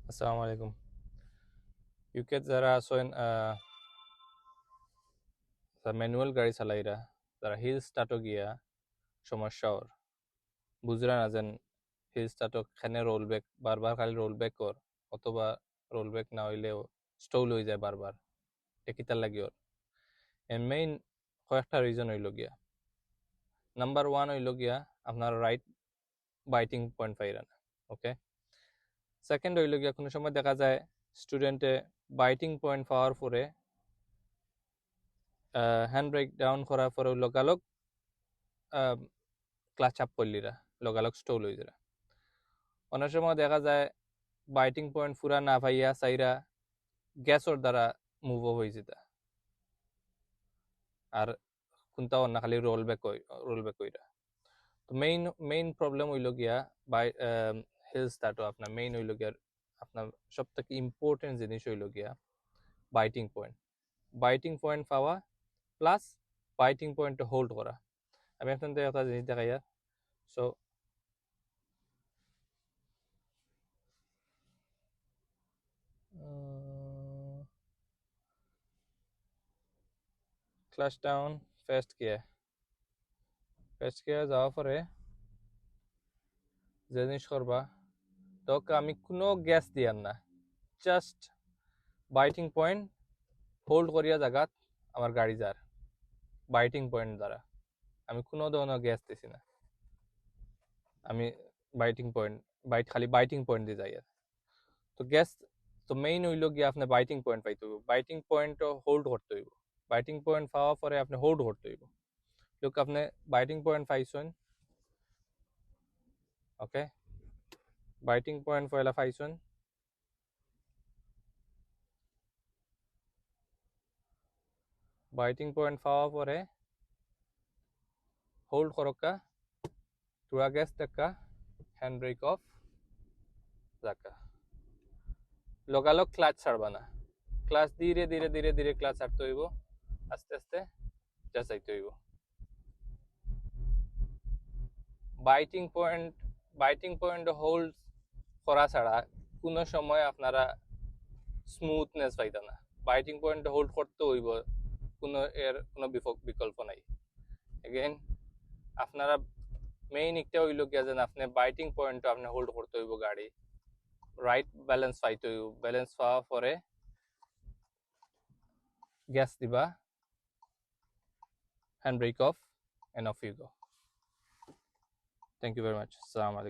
আসসালামু আলাইকুম। ইউকে যারা আছেন ম্যানুয়াল গাড়ি চালাইরা যারা হিল স্টার্টও গিয়া সমস্যা ওর বুঝরা না যেন হিল স্টার্টও খানে রোল ব্যাক বারবার খালি রোল ব্যাক কর অথবা রোল ব্যাক না হইলেও স্টল হয়ে যায় বারবার টেকিতার লাগি ওর এর মেইন কয়েকটা রিজন হইল গিয়া। নাম্বার ওয়ান হইল গিয়া আপনার রাইট বাইটিং পয়েন্ট পাইরা না। ওকে, সেকেন্ড হইল গিয়া কোনো সময় দেখা যায় স্টুডেন্টে বাইটিং পয়েন্ট পাওয়ার পরে হ্যান্ড ব্রেক ডাউন করার পরে লগালগ ক্লাচ আপ করলিরা লগালগ স্টল হয়ে যারা। অনেক সময় দেখা যায় বাইটিং পয়েন্ট ফুরা না পাইয়া চাইরা গ্যাসর দ্বারা মুভ হয়ে যেতা আর কোনটা অন্য খালি রোল ব্যাক কইরা। তো মেইন প্রবলেম হইল গিয়া বাই হিল স্টার্টও আপনার মেইন হইল গিয়া আপনার সব থেকে ইম্পর্টেন্ট জিনিস হইল গিয়া বাইটিং পয়েন্ট পাওয়া প্লাস বাইটিং পয়েন্ট হোল্ড করা। আমি আপনাদের একটা জিনিস দেখাইয়া। So clutch down first gear যাওয়ার পরে যে জিনিস করবা তখন আমি কোনো গ্যাস দিয়ার না, জাস্ট বাইটিং পয়েন্ট হোল্ড করিয়া জায়গাত আমার গাড়ি যার বাইটিং পয়েন্ট দ্বারা আমি কোনো ধরনের গ্যাস দিছি না। আমি খালি বাইটিং পয়েন্ট দিয়ে যাই। তো গ্যাস তো মেইন হইল গিয়ে আপনি বাইটিং পয়েন্ট পাইতে হইব, বাইটিং পয়েন্ট হোল্ড করতে হইব। বাইটিং পয়েন্ট পাওয়ার পরে আপনি হোল্ড করতে হইব। লোক আপনি বাইটিং পয়েন্ট পাইছেন। ওকে, বাইটিং পয়েন্ট পয়লা পাইছেন। বাইটিং পয়েন্ট পাওয়ার পরে হোল্ড করকা টুরা গ্যাস দেখা হ্যান্ড ব্রেক অফ রাখা লগালগ ক্লাচ ছাড়বা না। ক্লাচ ধীরে ধীরে ধীরে ধীরে ক্লাচ ছাড়তে হইব, আস্তে আস্তে যাচাইতে হইব। বাইটিং পয়েন্ট হোল্ড করা ছাড়া কোনো সময় আপনারা স্মুথনেস পাইতা না। বাইটিং পয়েন্ট হোল্ড করতে হইব, কোনো বিকল্প নাই। এগেইন আপনারা মেইন একটা হইল গিয়া যেন আপনি বাইটিং পয়েন্ট আপনি হোল্ড করতে হইব, গাড়ি রাইট ব্যালেন্স পাইতে হইব। ব্যালেন্স পাওয়ার পরে গ্যাস দিবা, hand brake of, and off you go. Thank you very much. Assalamu alaikum.